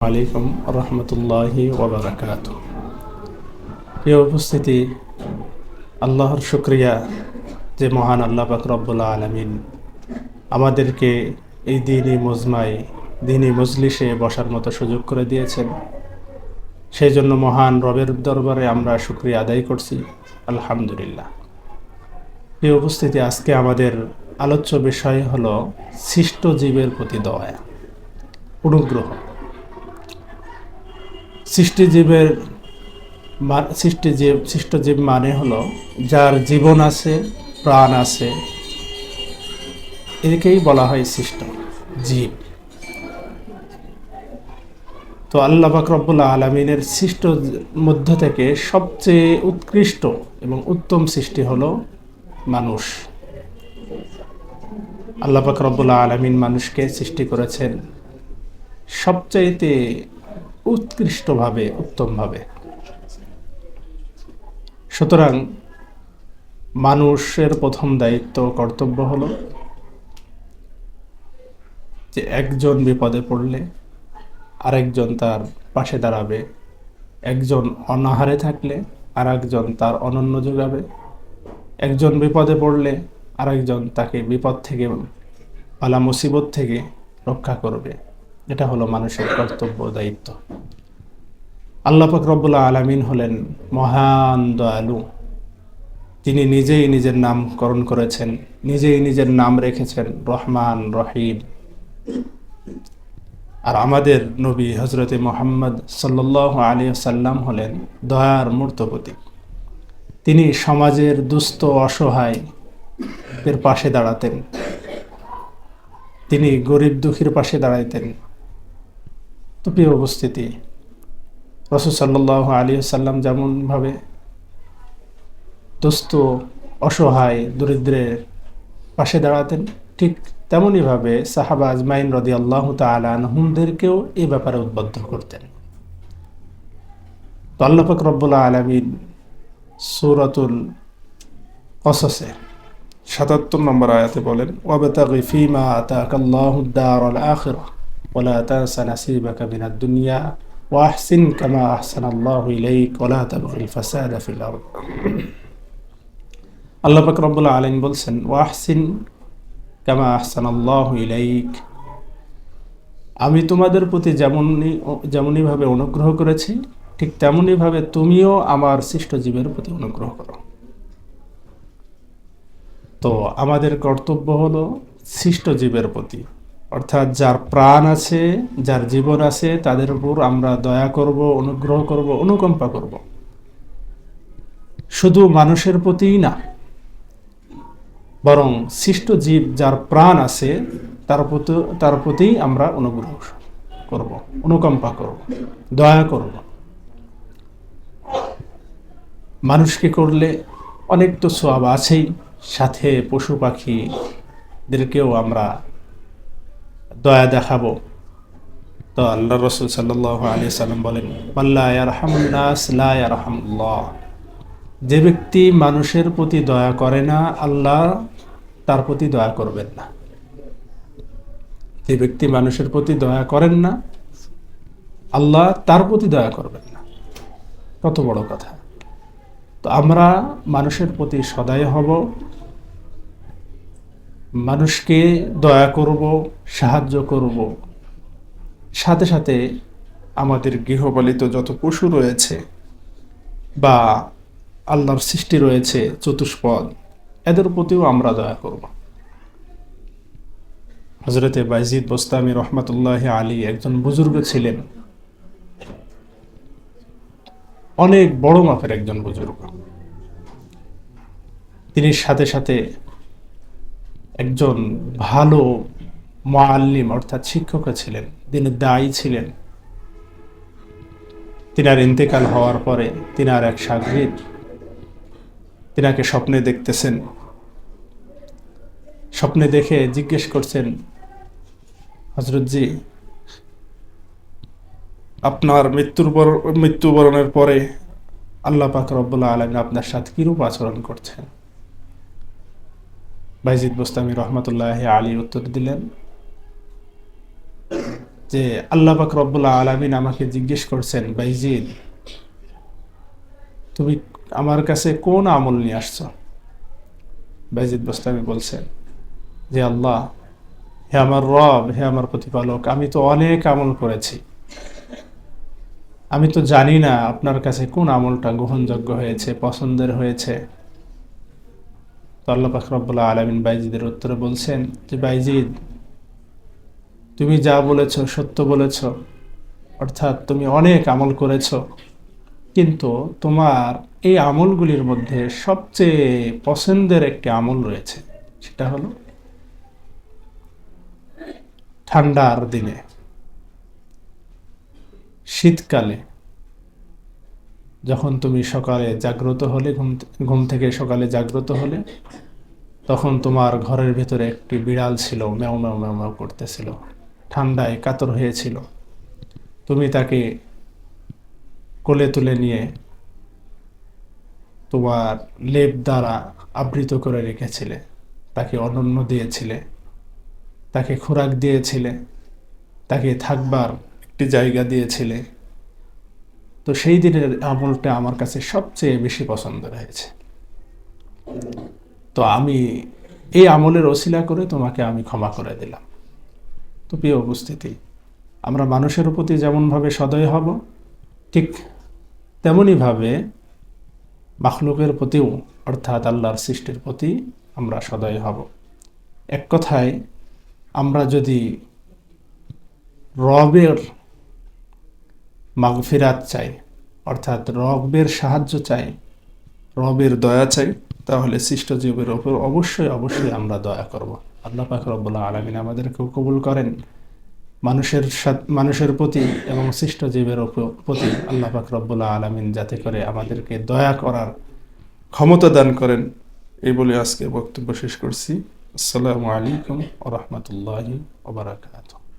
আলাইকুম রহমতুল্লাহি ওয়াবারাকাতুহু। প্রিয় উপস্থিতি, আল্লাহর শুকরিয়া যে মহান আল্লাহ পাক রব্বুল আলামিন আমাদেরকে এই দিনী মজমায় দিনী মজলিসে বসার মতো সুযোগ করে দিয়েছেন। সেই জন্য মহান রবের দরবারে আমরা শুকরিয়া আদায় করছি, আলহামদুলিল্লাহ। প্রিয় উপস্থিতি, আজকে আমাদের আলোচ্য বিষয় হলো সৃষ্ট জীবের প্রতি দয়া, অনুগ্রহ। সৃষ্ট জীব মানে হলো যার জীবন আছে, প্রাণ আছে, একেই বলা হয় সৃষ্ট জীব। তো আল্লাহ পাক রব্বুল আলামিনের সৃষ্ট মধ্য থেকে সবচেয়ে উৎকৃষ্ট এবং উত্তম সৃষ্টি হলো মানুষ। আল্লাহ পাক রব্বুল আলামিন মানুষকে সৃষ্টি করেছেন সবচাইতে উৎকৃষ্টভাবে, উত্তমভাবে। সুতরাং মানুষের প্রথম দায়িত্ব, কর্তব্য হলো যে একজন বিপদে পড়লে আরেকজন তার পাশে দাঁড়াবে, একজন অনাহারে থাকলে আরেকজন তার অনন্য যোগাবে, একজন বিপদে পড়লে আরেকজন তাকে বিপদ থেকে, বালা মুসিবত থেকে রক্ষা করবে। এটা হলো মানুষের কর্তব্য, দায়িত্ব। আল্লাহ পাক রব্বুল আলামিন হলেন মহান দয়ালু। তিনি নিজেই নিজের নামকরণ করেছেন, নিজেই নিজের নাম রেখেছেন রহমান, রহিম। আর আমাদের নবী হজরতে মুহাম্মদ সাল্লাল্লাহু আলাইহি ওয়াসাল্লাম হলেন দয়ার মূর্ত প্রতীক। তিনি সমাজের দুস্থ, অসহায়ের পাশে দাঁড়াতেন, তিনি গরিব দুঃখীর পাশে দাঁড়াইতেন। তো প্রিয় উপস্থিতি, রাসূল সাল্লাল্লাহু আলাইহি ওয়াসাল্লাম যেমনভাবে দুস্থ, অসহায়, দরিদ্রের পাশে দাঁড়াতেন, ঠিক তেমনইভাবে সাহাবা আজমাইন রাদিয়াল্লাহু তাআলা আনহুমদেরকেও এই ব্যাপারে উদ্বুদ্ধ করতেন। তো আল্লাহ পাক রব্বুল আলামিন সূরাতুল কসসের ৭৭ নম্বর আয়াতে বলেন, ওয়াবতাগি ফীমা আতাকাল্লাহুদ দারাল আখিরাহ ওয়া লা তানসা নাসীবাকা মিনাদ দুনিয়া ওয়া আহসিন কামা আহসানাল্লাহু ইলাইক ওয়া লা তাবগিল ফাসাদা ফিল আরদ। আল্লাহ পাক রব্বুল আলামিন বলছেন, ওয়া আহসিন কামা আহসানাল্লাহু ইলাইক, আমি তোমাদের প্রতি যেমনইভাবে অনুগ্রহ করেছি, ঠিক তেমনইভাবে তুমিও আমার সৃষ্ট জীবের প্রতি অনুগ্রহ করো। তো আমাদের কর্তব্য হলো সৃষ্ট জীবের প্রতি, অর্থাৎ যার প্রাণ আছে, যার জীবন আছে, তাদের উপর আমরা দয়া করব, অনুগ্রহ করব, অনুকম্পা করব। শুধু মানুষের প্রতিই না, বরং সৃষ্ট জীব যার প্রাণ আছে তার প্রতি আমরা অনুগ্রহ করব, অনুকম্পা করব, দয়া করব। মানুষকে করলে অনেক তো সওয়াব আছেই, সাথে পশু পাখিদেরকেও আমরা দয়া দেখাবো। তো আল্লাহ রাসূল সাল্লাল্লাহু আলাইহি সাল্লাম বলেন, আল্লাহ ইয়ারহামুন নাস লা ইয়ারহামুল্লাহ, যে ব্যক্তি মানুষের প্রতি দয়া করে না, আল্লাহ তার প্রতি দয়া করবেন না। যে ব্যক্তি মানুষের প্রতি দয়া করেন না, আল্লাহ তার প্রতি দয়া করবেন না। কত বড় কথা! তো আমরা মানুষের প্রতি সদয় হব, মানুষকে দয়া করব, সাহায্য করব। সাথে সাথে আমাদের গৃহপালিত যত পশু রয়েছে বা আল্লাহর সৃষ্টি রয়েছে চতুষ্পদ, এদের প্রতিও আমরা দয়া করব। হযরতে বাইজিদ বোস্তামি রহমাতুল্লাহি আলাইহি একজন বুজুর্গ ছিলেন, অনেক বড় মাপের একজন বুজুর্গ। তিনি সাথে সাথে একজন ভালো মুআল্লিম অর্থাৎ শিক্ষক ছিলেন, দিনের দায়ী ছিলেন। তিনার ইন্তেকাল হওয়ার পরে তিনার এক শাগরিদ তিনাকে স্বপ্নে দেখতেছেন। স্বপ্নে দেখে জিজ্ঞেস করছেন, হযরতজি, আপনার মৃত্যুবরণের পরে আল্লাহ পাক রব্বুল আলামিন আপনার সাথে কিরূপ আচরণ করছেন? বাইজিদ বোস্তামি রহমাতুল্লাহি আলাইহি উত্তর দিলেন, যে আল্লাহ পাক রব্বুল আলামিন আমাকে জিজ্ঞেস করছেন, বাইজিদ তুমি আমার কাছে কোন আমল নিয়ে আসছো? বাইজিদ বোস্তামি বলছেন যে আল্লাহ, হে আমার রব, হে আমার প্রতিপালক, আমি তো অনেক আমল করেছি, আমি তো জানি না আপনার কাছে কোন আমলটা গ্রহণযোগ্য হয়েছে, পছন্দের হয়েছে। তো আল্লাহ পাক রব্বুল আলামিন বাইজিদের উত্তরে বলছেন যে বাইজিদ, তুমি যা বলেছ সত্য বলেছ, অর্থাৎ তুমি অনেক আমল করেছ, কিন্তু তোমার এই আমলগুলির মধ্যে সবচেয়ে পছন্দের একটি আমল রয়েছে, সেটা হলো ঠান্ডার দিনে, শীতকালে যখন তুমি সকালে জাগ্রত হলে, ঘুম থেকে সকালে জাগ্রত হলে, তখন তোমার ঘরের ভেতরে একটি বিড়াল ছিল, ম্যাও ম্যাও ম্যাও ম্যাও করতেছিল, ঠান্ডায় কাতর হয়েছিল। তুমি তাকে কোলে তুলে নিয়ে তোমার লেপ দ্বারা আবৃত করে রেখেছিলে, তাকে অনন্য দিয়েছিলে, তাকে খোরাক দিয়েছিলে, তাকে থাকবার একটি জায়গা দিয়েছিলে। তো সেই দিনের আমলটা আমার কাছে সবচেয়ে বেশি পছন্দের হয়েছে। তো আমি এই আমলের ওসিলা করে তোমাকে আমি ক্ষমা করে দিলাম। তো প্রিয় উপস্থিতি, আমরা মানুষের প্রতি যেমনভাবে সদয় হব, ঠিক তেমনইভাবে মাখলুকের প্রতিও, অর্থাৎ আল্লাহর সৃষ্টির প্রতি আমরা সদয় হব। এক কথায়, আমরা যদি রবের মাগফিরাত চাই, অর্থাৎ রবের সাহায্য চাই, রবের দয়া চাই, তাহলে সৃষ্ট জীবের ওপর অবশ্যই অবশ্যই আমরা দয়া করব। আল্লাহ পাক রব্বুল আলামিন আমাদেরকেও কবুল করেন। মানুষের প্রতি এবং সৃষ্ট জীবের প্রতি আল্লাহ পাক রব্বুল আলামিন যাতে করে আমাদেরকে দয়া করার ক্ষমতা দান করেন, এই বলে আজকে বক্তব্য শেষ করছি। আসসালামু আলাইকুম ওয়া রাহমাতুল্লাহি ওয়া বারাকাতুহু।